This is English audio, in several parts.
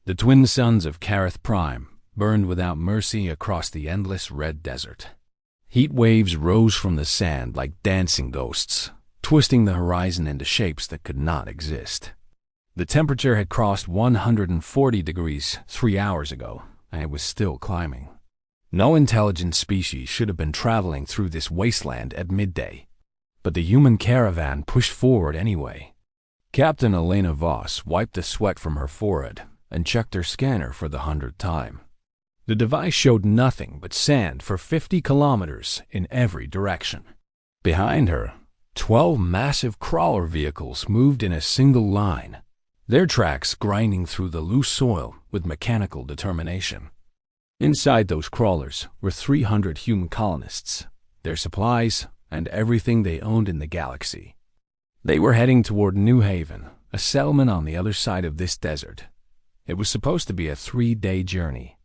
The twin suns of Carath Prime burned without mercy across the endless red desert. Heat waves rose from the sand like dancing ghosts, twisting the horizon into shapes that could not exist. The temperature had crossed 140 degrees 3 hours ago, and it was still climbing. No intelligent species should have been traveling through this wasteland at midday, but the human caravan pushed forward anyway. Captain Elena Voss wiped the sweat from her forehead and checked her scanner for the 100th time. The device showed nothing but sand for 50 kilometers in every direction. Behind her, 12 massive crawler vehicles moved in a single line, their tracks grinding through the loose soil with mechanical determination. Inside those crawlers were 300 human colonists, their supplies, and everything they owned in the galaxy. They were heading toward New Haven, a settlement on the other side of this desert. It was supposed to be a 3-day journey.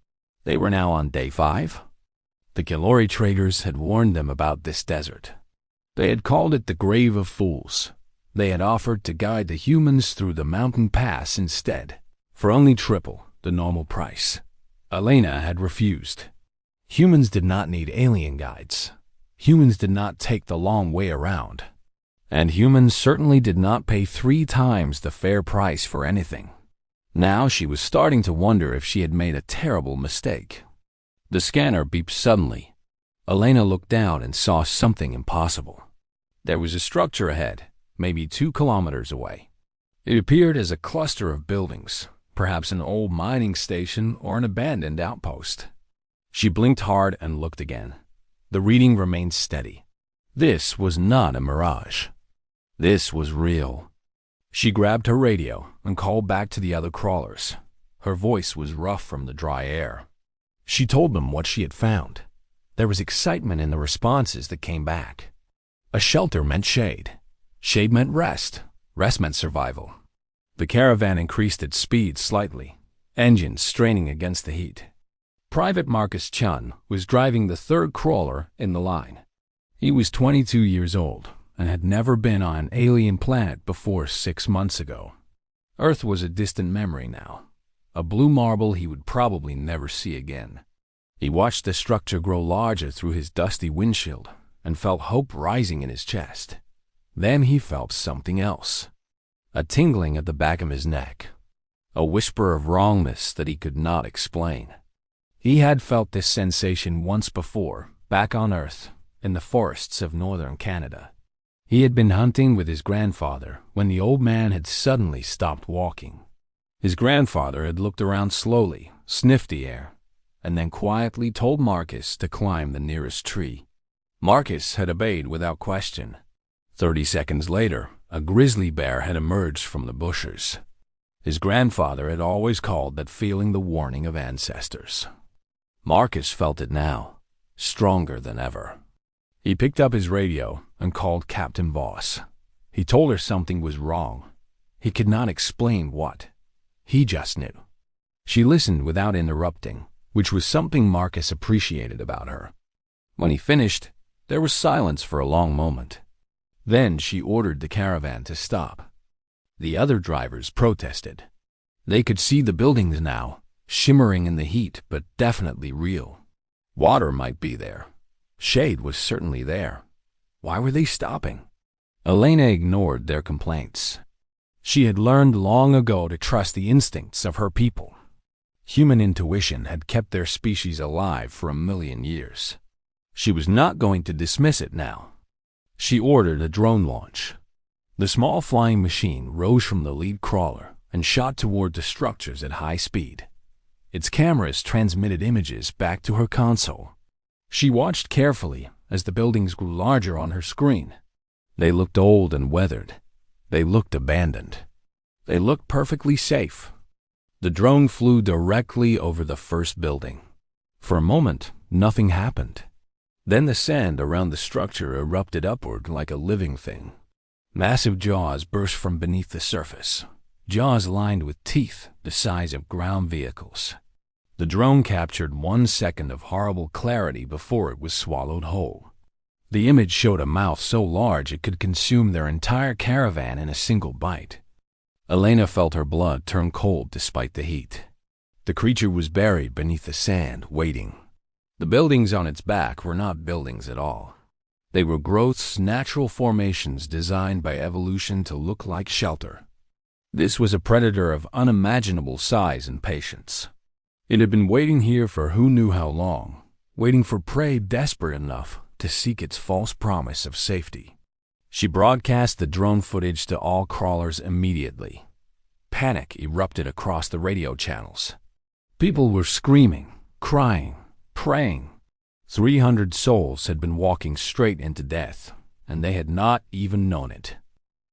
They were now on day 5. The Calori traders had warned them about this desert. They had called it the Grave of Fools. They had offered to guide the humans through the mountain pass instead, for only triple the normal price. Elena had refused. Humans did not need alien guides. Humans did not take the long way around. And humans certainly did not pay 3 times the fair price for anything. Now she was starting to wonder if she had made a terrible mistake. The scanner beeped suddenly. Elena looked down and saw something impossible. There was a structure ahead, maybe 2 kilometers away. It appeared as a cluster of buildings, perhaps an old mining station or an abandoned outpost. She blinked hard and looked again. The reading remained steady. This was not a mirage. This was real. She grabbed her radio and called back to the other crawlers. Her voice was rough from the dry air. She told them what she had found. There was excitement in the responses that came back. A shelter meant shade. Shade meant rest. Rest meant survival. The caravan increased its speed slightly, engines straining against the heat. Private Marcus Chun was driving the 3rd crawler in the line. He was 22 years old and had never been on an alien planet before 6 months ago. Earth was a distant memory now, a blue marble he would probably never see again. He watched the structure grow larger through his dusty windshield and felt hope rising in his chest. Then he felt something else, a tingling at the back of his neck, a whisper of wrongness that he could not explain. He had felt this sensation once before, back on Earth, in the forests of northern Canada. He had been hunting with his grandfather when the old man had suddenly stopped walking. His grandfather had looked around slowly, sniffed the air, and then quietly told Marcus to climb the nearest tree. Marcus had obeyed without question. 30 seconds later, a grizzly bear had emerged from the bushes. His grandfather had always called that feeling the warning of ancestors. Marcus felt it now, stronger than ever. He picked up his radio and called Captain Voss. He told her something was wrong. He could not explain what. He just knew. She listened without interrupting, which was something Marcus appreciated about her. When he finished, there was silence for a long moment. Then she ordered the caravan to stop. The other drivers protested. They could see the buildings now, shimmering in the heat, but definitely real. Water might be there. Shade was certainly there. Why were they stopping? Elena ignored their complaints. She had learned long ago to trust the instincts of her people. Human intuition had kept their species alive for 1,000,000 years. She was not going to dismiss it now. She ordered a drone launch. The small flying machine rose from the lead crawler and shot toward the structures at high speed. Its cameras transmitted images back to her console. She watched carefully as the buildings grew larger on her screen. They looked old and weathered. They looked abandoned. They looked perfectly safe. The drone flew directly over the first building. For a moment, nothing happened. Then the sand around the structure erupted upward like a living thing. Massive jaws burst from beneath the surface, jaws lined with teeth the size of ground vehicles. The drone captured 1 second of horrible clarity before it was swallowed whole. The image showed a mouth so large it could consume their entire caravan in a single bite. Elena felt her blood turn cold despite the heat. The creature was buried beneath the sand, waiting. The buildings on its back were not buildings at all. They were growths, natural formations designed by evolution to look like shelter. This was a predator of unimaginable size and patience. It had been waiting here for who knew how long, waiting for prey desperate enough to seek its false promise of safety. She broadcast the drone footage to all crawlers immediately. Panic erupted across the radio channels. People were screaming, crying, praying. 300 souls had been walking straight into death, and they had not even known it.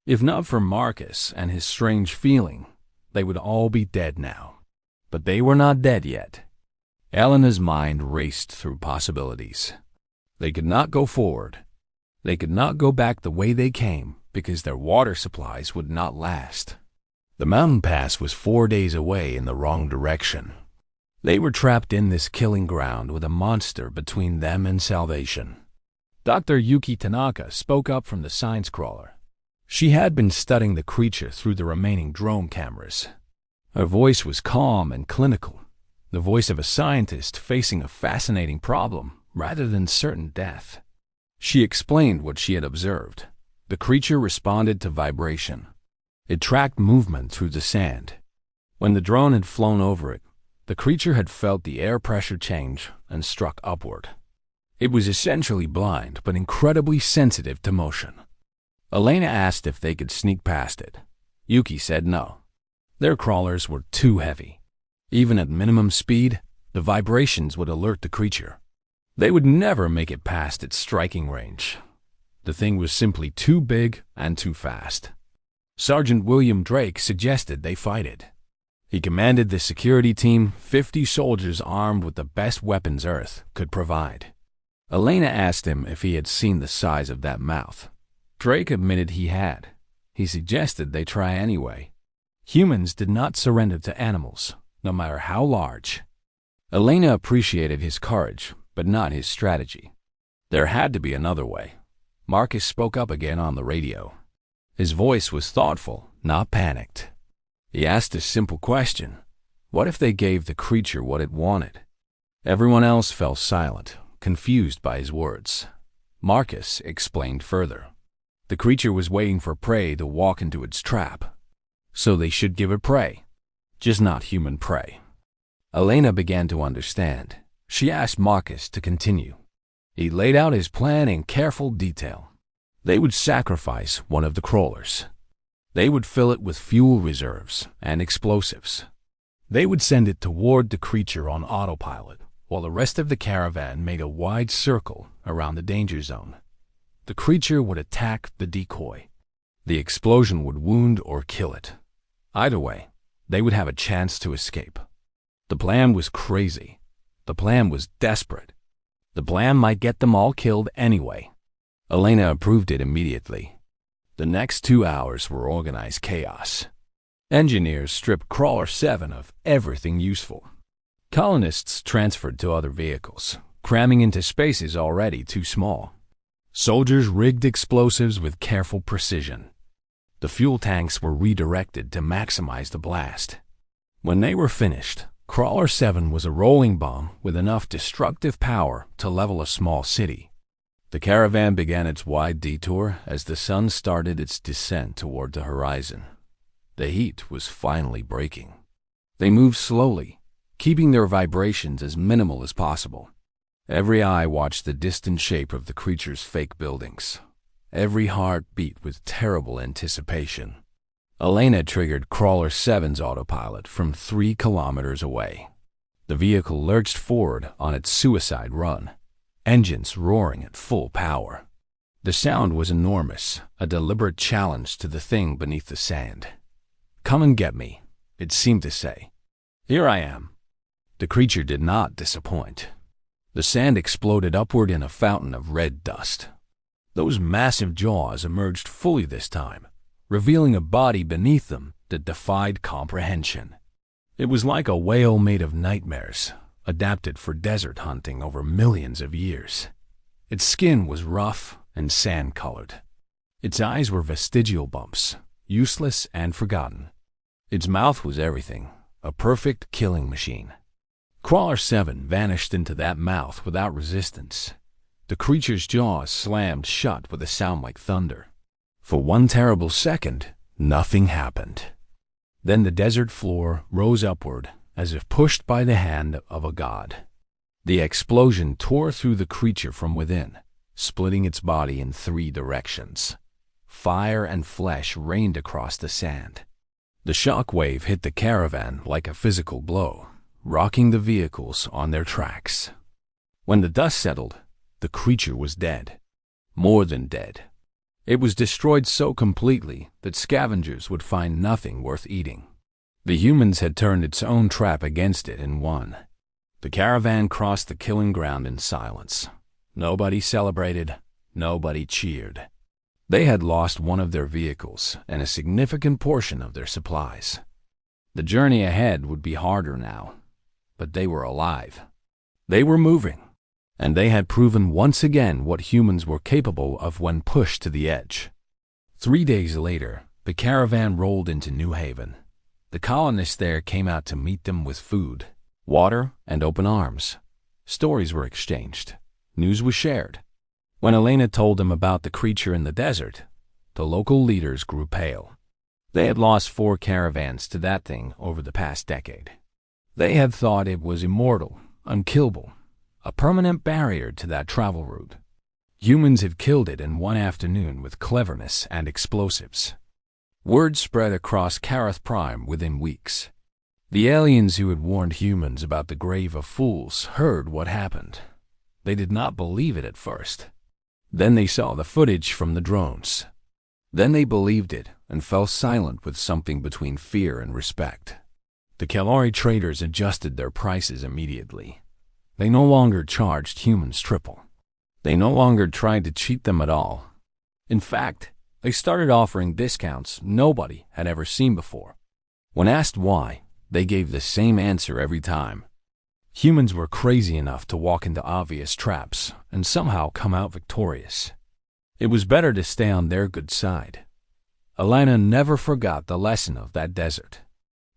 If not for Marcus and his strange feeling, they would all be dead now. But they were not dead yet. Elena's mind raced through possibilities. They could not go forward. They could not go back the way they came because their water supplies would not last. The mountain pass was 4 days away in the wrong direction. They were trapped in this killing ground with a monster between them and salvation. Dr. Yuki Tanaka spoke up from the science crawler. She had been studying the creature through the remaining drone cameras. Her voice was calm and clinical, the voice of a scientist facing a fascinating problem rather than certain death. She explained what she had observed. The creature responded to vibration. It tracked movement through the sand. When the drone had flown over it, the creature had felt the air pressure change and struck upward. It was essentially blind but incredibly sensitive to motion. Elena asked if they could sneak past it. Yuki said no. Their crawlers were too heavy. Even at minimum speed, the vibrations would alert the creature. They would never make it past its striking range. The thing was simply too big and too fast. Sergeant William Drake suggested they fight it. He commanded the security team, 50 soldiers armed with the best weapons Earth could provide. Elena asked him if he had seen the size of that mouth. Drake admitted he had. He suggested they try anyway. Humans did not surrender to animals, no matter how large. Elena appreciated his courage, but not his strategy. There had to be another way. Marcus spoke up again on the radio. His voice was thoughtful, not panicked. He asked a simple question. What if they gave the creature what it wanted? Everyone else fell silent, confused by his words. Marcus explained further. The creature was waiting for prey to walk into its trap. So they should give it prey, just not human prey. Elena began to understand. She asked Marcus to continue. He laid out his plan in careful detail. They would sacrifice one of the crawlers. They would fill it with fuel reserves and explosives. They would send it toward the creature on autopilot, while the rest of the caravan made a wide circle around the danger zone. The creature would attack the decoy. The explosion would wound or kill it. Either way, they would have a chance to escape. The plan was crazy. The plan was desperate. The plan might get them all killed anyway. Elena approved it immediately. The next 2 hours were organized chaos. Engineers stripped Crawler 7 of everything useful. Colonists transferred to other vehicles, cramming into spaces already too small. Soldiers rigged explosives with careful precision. The fuel tanks were redirected to maximize the blast. When they were finished, Crawler 7 was a rolling bomb with enough destructive power to level a small city. The caravan began its wide detour as the sun started its descent toward the horizon. The heat was finally breaking. They moved slowly, keeping their vibrations as minimal as possible. Every eye watched the distant shape of the creature's fake buildings. Every heart beat with terrible anticipation. Elena triggered Crawler 7's autopilot from 3 kilometers away. The vehicle lurched forward on its suicide run, engines roaring at full power. The sound was enormous, a deliberate challenge to the thing beneath the sand. "Come and get me," it seemed to say. "Here I am." The creature did not disappoint. The sand exploded upward in a fountain of red dust. Those massive jaws emerged fully this time, revealing a body beneath them that defied comprehension. It was like a whale made of nightmares, adapted for desert hunting over millions of years. Its skin was rough and sand-colored. Its eyes were vestigial bumps, useless and forgotten. Its mouth was everything, a perfect killing machine. Crawler 7 vanished into that mouth without resistance. The creature's jaws slammed shut with a sound like thunder. For one terrible second, nothing happened. Then the desert floor rose upward, as if pushed by the hand of a god. The explosion tore through the creature from within, splitting its body in 3 directions. Fire and flesh rained across the sand. The shock wave hit the caravan like a physical blow, rocking the vehicles on their tracks. When the dust settled, the creature was dead. More than dead. It was destroyed so completely that scavengers would find nothing worth eating. The humans had turned its own trap against it and won. The caravan crossed the killing ground in silence. Nobody celebrated, nobody cheered. They had lost one of their vehicles and a significant portion of their supplies. The journey ahead would be harder now, but they were alive. They were moving, and they had proven once again what humans were capable of when pushed to the edge. 3 days later, the caravan rolled into New Haven. The colonists there came out to meet them with food, water, and open arms. Stories were exchanged. News was shared. When Elena told them about the creature in the desert, the local leaders grew pale. They had lost 4 caravans to that thing over the past decade. They had thought it was immortal, unkillable, a permanent barrier to that travel route. Humans had killed it in one afternoon with cleverness and explosives. Word spread across Carath Prime within weeks. The aliens who had warned humans about the grave of fools heard what happened. They did not believe it at first. Then they saw the footage from the drones. Then they believed it and fell silent with something between fear and respect. The Calori traders adjusted their prices immediately. They no longer charged humans triple. They no longer tried to cheat them at all. In fact, they started offering discounts nobody had ever seen before. When asked why, they gave the same answer every time. Humans were crazy enough to walk into obvious traps and somehow come out victorious. It was better to stay on their good side. Elena never forgot the lesson of that desert.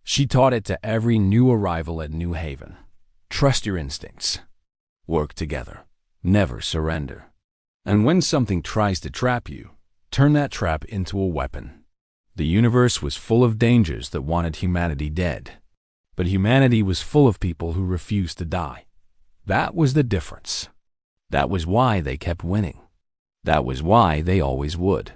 She taught it to every new arrival at New Haven. Trust your instincts. Work together. Never surrender. And when something tries to trap you, turn that trap into a weapon. The universe was full of dangers that wanted humanity dead. But humanity was full of people who refused to die. That was the difference. That was why they kept winning. That was why they always would.